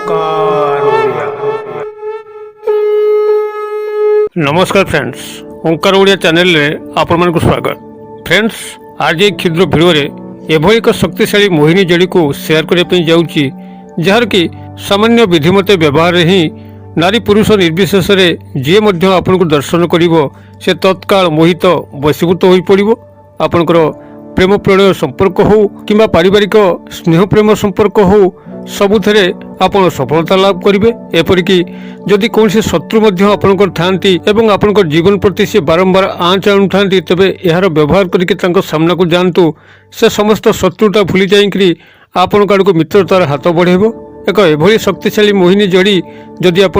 ओंकार ओडिया। नमस्कार फ्रेंड्स, ओंकार ओडिया चैनल रे आपण मानक स्वागत। फ्रेंड्स, आज एक क्षुद्र वीडियो रे एभली एक शक्तिशाली मोहिनी जड़ी को शेयर करने पे जाउची, जहार कि सामान्य विधिमत व्यवहार ही नारी पुरुष निर्विशेष जी आपन को दर्शन करिवो से तत्काल मोहित वशीभूत हो पड़ो। आपनकर प्रेम प्रणय संपर्क हो किंबा पारिवारिक स्नेह प्रेम संपर्क हो सबुथे आपन सफलता लाभ करेंगे। एपरिकी जदि कौन शत्रु आपंकर थांती एवं आपंकर जीवन प्रति से बारंबार आँच आणुता तेबे यार व्यवहार करके सामना को जातु। से समस्त शत्रुता भूली जाइकरी आपण आड़ को मित्रतार हाथ बढ़ेब। एक एभली शक्तिशाली मोहिनी जड़ी जदि आप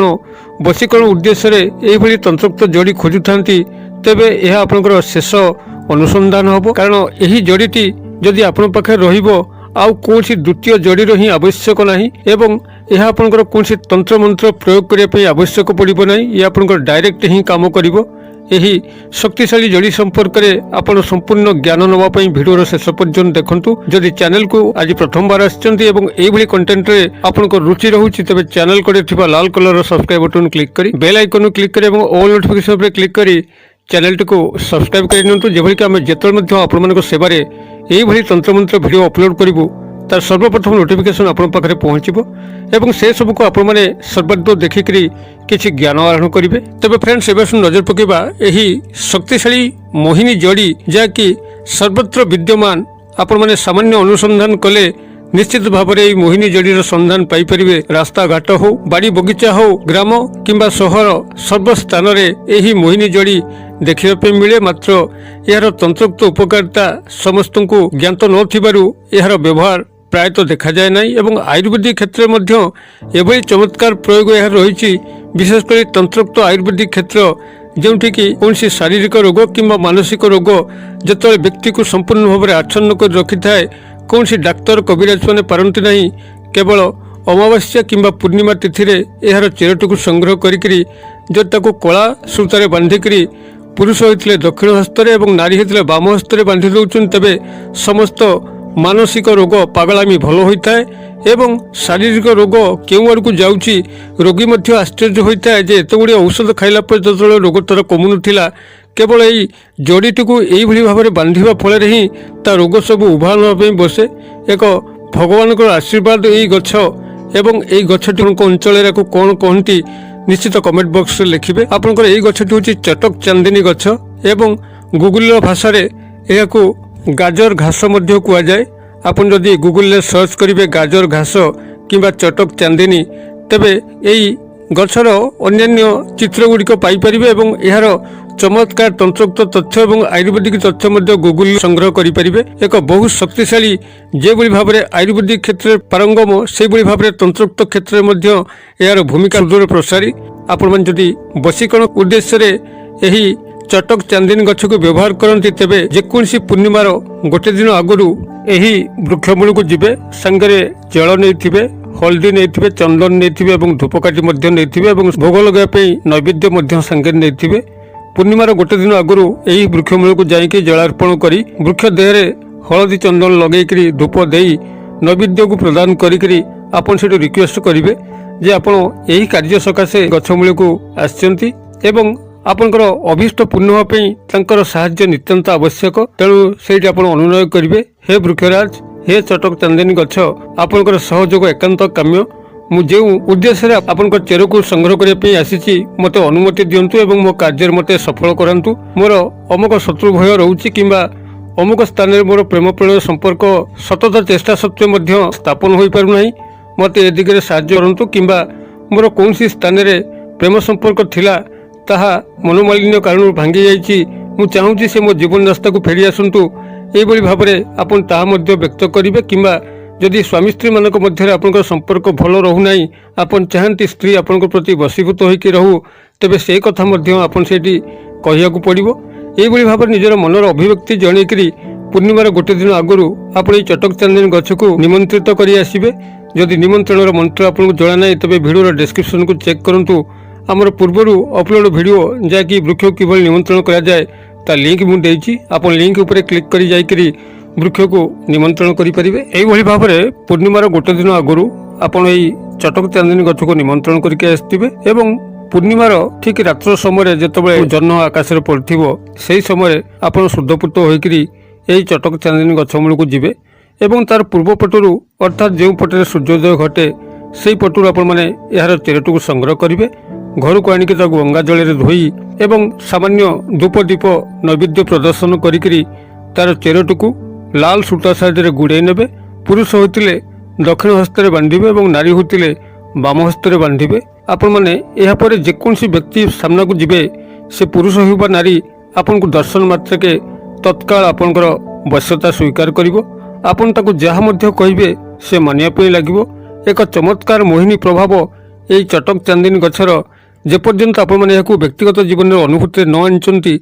वशीकरण उद्देश्य यह तंत्रोक्त जड़ी खोजुता तेबे यह आपंकर शेष अनुसंधान हम। कारण यही जड़ीटी जदि आपण पाखे रहिबो आउ कौन द्वितीय जड़ीर ही आवश्यक नहीं एवं यह आपंकर कौन तंत्र मंत्र प्रयोग करने आवश्यक पड़ो ना, ये आपंकर डायरेक्ट ही काम करिवो। यही शक्तिशाली जड़ी संपर्क में आपण संपूर्ण ज्ञान नापी भिडर शेष पर्यंत देखंतु। जदि चैनल को आज प्रथम बार आसभली कंटेंट रे आपनको रुचि रोचे तेज चैनल कड़े लाल कलर सब्सक्राइब बटन क्लिक करी बेल आइकन क्लिक करी ऑल नोटिफिकेशन पर क्लिक करी चैनल टी को सब्सक्राइब कर नियंतु। जेभली कि आम जिते आपण सेवार यही तंत्रमंत्र वीडियो अपलोड करूँ तार सर्वप्रथम नोटिफिकेशन आपण पाखे पहुँचो एवं से सब को आपण मैंने सर्वाधिक देखिकी किसी ज्ञान आहरण करेंगे। तेज फ्रेंड्स, एवं नजर पकेबा यही शक्तिशाली मोहिनी जड़ी जहाँकि सर्वत्र विद्यमान आपण मैंने सामान्य अनुसंधान कले निश्चित भाव में मोहिनी जड़ीर संधान पाइपर। रास्ता घाट हो बाड़ी बगीचा हो ग्राम किंबा सहर सर्वस्थान यही मोहिनी जड़ी देखा मिले। मात्र यार तंत्रोक्त उपकारिता समस्त को ज्ञात नथिबारु व्यवहार प्रायतः देखा जाए ना। एवं आयुर्वेदिक क्षेत्र में एभली चमत्कार प्रयोग यह रही, विशेषकर तंत्रोक्त आयुर्वेदिक क्षेत्र जोठिकी कौन शारीरिक रोग किंबा मानसिक रोग जो व्यक्ति को संपूर्ण भाव में आच्छन्न कर रखि थाए कौन डाक्तर कविराज मैंने पारती नहीं। केवल अमावास्या किंबा पूर्णिमा तिथि यार चेरटी को संग्रह करी जो कला सूतार बांधिकी पुरुष होते दक्षिण हस्तरे और नारी होते बाम हस्तरे बांधि दौरान तेबे समस्त मानसिक रोग पागलामी भल होता है एवं शारीरिक रोग क्यों आड़ को जाऊँगी। रोगी मध्य आश्चर्य होता है जे एत गुड़े औषध खाइला पर जो रोग तार कमुनुला केवल यही जड़ीटी को यही भाव में बांधा फल ही ता रोग सब उभान होगा बसे। एक भगवान को आशीर्वाद यही गछ एवं यही गछटी अंचल कौन कहती निश्चित कमेंट बॉक्स रे लिखिबे। आपनकर यही गछटी होची चटक चांदिनी गछ एवं गूगल भाषा रे एहाकू गाजर घास मध्य कुआ जाए। आपन जदि गूगल रे सर्च करिवे गाजर घास किंबा चटक चांदिनी तेबे यही गछर अन्यान्य चित्र गुड़िक पाइपर एवं यार चमत्कार तंत्रोक्त तथ्य और आयुर्वेदिक तथ्य मध्य गूगल संग्रह करेंगे। एक बहुत शक्तिशाली जो भाव में आयुर्वेदिक क्षेत्र में पारंगम से भाव में तंत्रोक्त क्षेत्र में यार भूमिका सुदूर प्रसारी। आपण मैंने जदि वशीकरण उद्देश्य यही चटक चांदिनी गछ को व्यवहार करती तेबे जेकोसी पूर्णिमार गोटे दिन आगु यही वृक्षमूल को जीवे सांगरे जल नहीं हल्दी नहीं चंदन नहीं धूपकाठी नहीं भोग लगाई नैवेद्य सांगे नहीं। पूर्णिमार गोटे दिन आगु यही वृक्षमूल को जाइए जलार्पण करी वृक्ष देहरे हलदी चंदन लगे धूप दे नैवेद्य को प्रदान करी आपन से रिक्वेस्ट करेंगे जे आपण यही कार्य सकाशे गछमूल को आसचंती एवं आपनकर अभीष्ट पूर्ण होगापी साहाय्य नितांत आवश्यक। तेणु से अनुनय करेंगे, हे वृक्षराज, हे चटक चांदिनी गछ, आपनकर सहयोग एकांत काम्य। मु जो उद्देश्य आपनकर चेर को संग्रह करने आसी मत अनुमति दिंतु एवं मो कार्य मत सफल करातु। मोर अमुक शत्रु भय रोचे किंबा अमुक स्थान में मोर प्रेम प्रणय संपर्क सतत चेष्टा सत्वे स्थापन हो पारना, मत ए दिगरे साहाय्य करंतु। किंबा मोर कौन स्थान में प्रेम संपर्क थिला ताहा मनोमालिन्य कारण भांगी जाइए, मु चाहूँगी से मो जीवन रास्ता को फेरी आसतु। यही भाव में आपन ताहा मध्य व्यक्त करेंगे। किंबा जदि स्वामी स्त्री मानक मध्य आपन संपर्क भल रोना, आपन चाहती स्त्री आपन प्रति वशीभूत होकर रहू तेबे से कथा आपन से कहया पड़ो। यही भाव में निजर मनर अभिव्यक्ति जनईकरी पूर्णिमार गोटे दिन आगु आप चटक चांदिनी गछ को निमंत्रित कर आसबे। जदि निमंत्रण मंत्र आपको जड़ा ना तेज भिडियो डिस्क्रिप्शन को चेक करूँ। आमर पूर्वर अपलोड वीडियो जहाँकि वृक्ष किभली निमंत्रण करा जाए ता लिंक मुझे आप लिंक उपर क्लिक कर जाकरी वृक्ष को निमंत्रण करेंगे। यही भाव में पूर्णिमार गोटे दिन आगु आपण ଚଟକ ଚାନ୍ଦିନୀ ଗଛକୁ ନିମନ୍ତ୍ରଣ କରିକି ଆସିଥିବେ ଏବଂ ପୂର୍ଣ୍ଣିମାର ଠିକ୍ ରାତ୍ର ସମୟରେ ଯେତେବେଳେ ଜହ୍ନ ଆକାଶରେ ପଡ଼ିଥିବ ସେହି ସମୟରେ ଆପଣ ଶୁଦ୍ଧପୂତ ହୋଇକରି ଏହି ଚଟକ ଚାନ୍ଦିନୀ ଗଛ ମୂଳକୁ ଯିବେ ଏବଂ ତାର ପୂର୍ବ ପଟରୁ ଅର୍ଥାତ୍ ଯେଉଁ ପଟରେ ସୂର୍ଯ୍ୟୋଦୟ ଘଟେ ସେହି ପଟରୁ ଆପଣମାନେ ଏହାର ଚେରଟିକୁ ସଂଗ୍ରହ କରିବେ। ଘରକୁ ଆଣିକି ତାକୁ ଗଙ୍ଗା ଜଳରେ ଧୋଇ ଏବଂ ସାମାନ୍ୟ ଧୂପ ଦୀପ ନୈବେଦ୍ୟ ପ୍ରଦର୍ଶନ କରିକିରି ତାର ଚେରଟିକୁ ଲାଲ ସୂତା ସାହାଯ୍ୟରେ ଗୁଡ଼େଇ ନେବେ। ପୁରୁଷ ହୋଇଥିଲେ ଦକ୍ଷିଣ ହସ୍ତରେ ବାନ୍ଧିବେ ଏବଂ ନାରୀ ହୋଇଥିଲେ ବାମ ହସ୍ତରେ ବାନ୍ଧିବେ। ଆପଣମାନେ ଏହାପରେ ଯେକୌଣସି ବ୍ୟକ୍ତି ସାମ୍ନାକୁ ଯିବେ ସେ ପୁରୁଷ ହେଉ ବା ନାରୀ ଆପଣଙ୍କୁ ଦର୍ଶନ ମାତ୍ରକେ ତତ୍କାଳ ଆପଣଙ୍କର ବଶ୍ୟତା ସ୍ୱୀକାର କରିବ। ଆପଣ ତାକୁ ଯାହା ମଧ୍ୟ କହିବେ ସେ ମାନିବା ପାଇଁ ଲାଗିବ। ଏକ ଚମତ୍କାର ମୋହିନୀ ପ୍ରଭାବ ଏହି ଚଟକ ଚାନ୍ଦିନୀ ଗଛର ଯେପର୍ଯ୍ୟନ୍ତ ଆପଣମାନେ ଏହାକୁ ବ୍ୟକ୍ତିଗତ ଜୀବନରେ ଅନୁଭୂତିରେ ନ ଆଣିଛନ୍ତି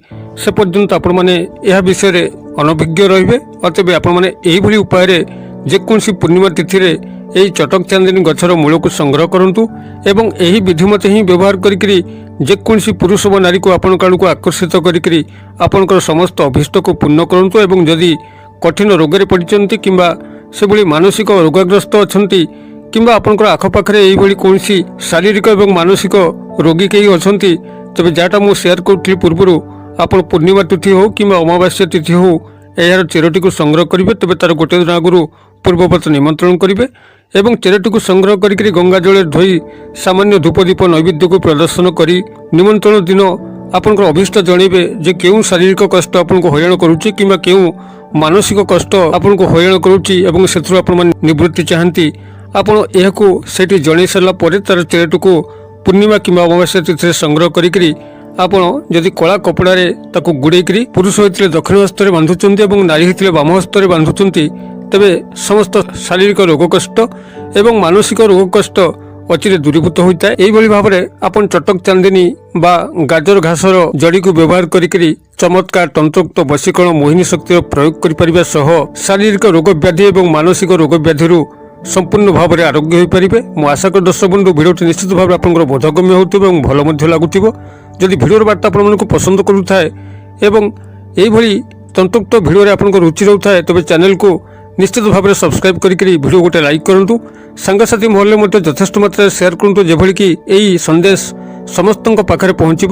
ସେ ପର୍ଯ୍ୟନ୍ତ ଆପଣମାନେ ଏହା ବିଷୟରେ ଅନଭିଜ୍ଞ ରହିବେ। ଅତବେ ଆପଣମାନେ ଏହିଭଳି ଉପାୟରେ ଯେକୌଣସି ପୂର୍ଣ୍ଣିମା ତିଥିରେ ଏହି ଚଟକ ଚାନ୍ଦିନୀ ଗଛର ମୂଳକୁ ସଂଗ୍ରହ କରନ୍ତୁ ଏବଂ ଏହି ବିଧିମତ ହିଁ ବ୍ୟବହାର କରିକିରି ଯେକୌଣସି ପୁରୁଷ ବା ନାରୀକୁ ଆପଣଙ୍କ ଆଡ଼କୁ ଆକର୍ଷିତ କରିକିରି ଆପଣଙ୍କର ସମସ୍ତ ଅଭୀଷ୍ଟକୁ ପୂର୍ଣ୍ଣ କରନ୍ତୁ। ଏବଂ ଯଦି କଠିନ ରୋଗରେ ପଡ଼ିଛନ୍ତି କିମ୍ବା ସେଭଳି ମାନସିକ ରୋଗାଗ୍ରସ୍ତ ଅଛନ୍ତି କିମ୍ବା ଆପଣଙ୍କର ଆଖପାଖରେ ଏହିଭଳି କୌଣସି ଶାରୀରିକ ଏବଂ ମାନସିକ ରୋଗୀ କେହି ଅଛନ୍ତି ତେବେ ଯାହାଟା ମୁଁ ସେୟାର କରୁଥିଲି ପୂର୍ବରୁ ଆପଣ ପୂର୍ଣ୍ଣିମା ତିଥି ହେଉ କିମ୍ବା ଅମାବାସ୍ୟା ତିଥି ହେଉ ଏହାର ଚେରଟିକୁ ସଂଗ୍ରହ କରିବେ। ତେବେ ତାର ଗୋଟିଏ ଦିନ ଆଗରୁ ପୂର୍ବବତ ନିମନ୍ତ୍ରଣ କରିବେ ଏବଂ ଚେରଟିକୁ ସଂଗ୍ରହ କରିକି ଗଙ୍ଗା ଜଳରେ ଧୋଇ ସାମାନ୍ୟ ଧୂପଦୀପ ନୈବେଦ୍ୟକୁ ପ୍ରଦର୍ଶନ କରି ନିମନ୍ତ୍ରଣ ଦିନ ଆପଣଙ୍କର ଅଭୀଷ୍ଟ ଜଣାଇବେ ଯେ କେଉଁ ଶାରୀରିକ କଷ୍ଟ ଆପଣଙ୍କୁ ହଇରାଣ କରୁଛି କିମ୍ବା କେଉଁ ମାନସିକ କଷ୍ଟ ଆପଣଙ୍କୁ ହଇରାଣ କରୁଛି ଏବଂ ସେଥିରୁ ଆପଣମାନେ ନିବୃତ୍ତି ଚାହାନ୍ତି। ଆପଣ ଏହାକୁ ସେଇଠି ଜଣାଇ ସାରିଲା ପରେ ତାର ଚେରଟିକୁ ପୂର୍ଣ୍ଣିମା କିମ୍ବା ଅମାବାସ୍ୟା ତିଥିରେ ସଂଗ୍ରହ କରିକିରି ଆପଣ ଯଦି କଳା କପଡ଼ାରେ ତାକୁ ଗୁଡ଼େଇକିରି ପୁରୁଷ ହୋଇଥିଲେ ଦକ୍ଷିଣ ହସ୍ତରେ ବାନ୍ଧୁଛନ୍ତି ଏବଂ ନାରୀ ହୋଇଥିଲେ ବାମ ହସ୍ତରେ ବାନ୍ଧୁଛନ୍ତି ତେବେ ସମସ୍ତ ଶାରୀରିକ ରୋଗ କଷ୍ଟ ଏବଂ ମାନସିକ ରୋଗ କଷ୍ଟ ଅଚିରେ ଦୂରୀଭୂତ ହୋଇଥାଏ। ଏହିଭଳି ଭାବରେ ଆପଣ ଚଟକ ଚାନ୍ଦିନୀ ବା ଗାଜର ଘାସର ଜଡ଼ିକୁ ବ୍ୟବହାର କରିକିରି ଚମତ୍କାର ତନ୍ତ୍ରୋକ୍ତ ବଶୀକରଣ ମୋହିନୀ ଶକ୍ତିର ପ୍ରୟୋଗ କରିପାରିବା ସହ ଶାରୀରିକ ରୋଗ ବ୍ୟାଧି ଏବଂ ମାନସିକ ରୋଗ ବ୍ୟାଧିରୁ ସମ୍ପୂର୍ଣ୍ଣ ଭାବରେ ଆରୋଗ୍ୟ ହୋଇପାରିବେ। ମୁଁ ଆଶା କরি ଦର୍ଶକ ବନ୍ଧୁ ଭିଡ଼ିଓଟି ନିଶ୍ଚିତ ଭାବରେ ଆପଣଙ୍କର ବୋଧଗମ୍ୟ ହେଉଥିବ ଏବଂ ଭଲ ମଧ୍ୟ ଲାଗୁଥିବ। ଯଦି ଭିଡ଼ିଓର ବାର୍ତ୍ତା ଆପଣମାନଙ୍କୁ ପସନ୍ଦ କରୁଥାଏ ଏବଂ ଏହିଭଳି ତନ୍ତ୍ରୋକ୍ତ ଭିଡ଼ିଓରେ ଆପଣଙ୍କ ରୁଚି ରହୁଥାଏ ତେବେ ଚ୍ୟାନେଲକୁ ନିଶ୍ଚିତ ଭାବରେ ସବସ୍କ୍ରାଇବ୍ କରିକିରି ଭିଡ଼ିଓ ଗୋଟେ ଲାଇକ୍ କରନ୍ତୁ। ସାଙ୍ଗସାଥି ମହଲରେ ମଧ୍ୟ ଯଥେଷ୍ଟ ମାତ୍ରାରେ ସେୟାର କରନ୍ତୁ ଯେଭଳି କି ଏହି ସନ୍ଦେଶ ସମସ୍ତଙ୍କ ପାଖରେ ପହଞ୍ଚିବ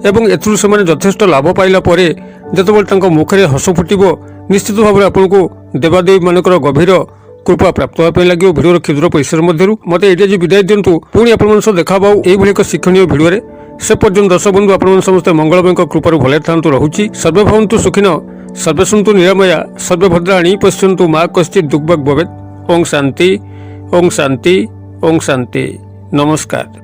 ଏବଂ ଏଥିରୁ ସେମାନେ ଯଥେଷ୍ଟ ଲାଭ ପାଇଲା ପରେ ଯେତେବେଳେ ତାଙ୍କ ମୁଖରେ ହସ ଫୁଟିବ ନିଶ୍ଚିତ ଭାବରେ ଆପଣଙ୍କୁ ଦେବାଦେବୀମାନଙ୍କର ଗଭୀର କୃପା ପ୍ରାପ୍ତ ହେବା ପାଇଁ ଲାଗିବ। ଭିଡ଼ିଓର କ୍ଷୁଦ୍ର ପରିସର ମଧ୍ୟରୁ ମୋତେ ଏଇଠି ଆଜି ବିଦାୟ ଦିଅନ୍ତୁ। ପୁଣି ଆପଣମାନଙ୍କ ସହ ଦେଖା ହେବା ଏଇଭଳି ଏକ ଶିକ୍ଷଣୀୟ ଭିଡ଼ିଓରେ। ସେ ପର୍ଯ୍ୟନ୍ତ ଦର୍ଶକ ବନ୍ଧୁ ଆପଣମାନେ ସମସ୍ତେ ମଙ୍ଗଳମୟଙ୍କ କୃପାରୁ ଭଲରେ ଥାନ୍ତୁ। ରହୁଛି ସର୍ବେ ଭବନ୍ତୁ ସୁଖିନ ସର୍ବେ ସନ୍ତୁ ନିରାମୟା ସର୍ବେ ଭଦ୍ରାଣୀ ପଶ୍ୟନ୍ତୁ ମା କଶ୍ଚିତ୍ ଦୁଃଖଭାଗ୍ ଭବେତ୍। ଓಂ ଶାନ୍ତି ଓಂ ଶାନ୍ତି ଓಂ ଶାନ୍ତି। ନମସ୍କାର।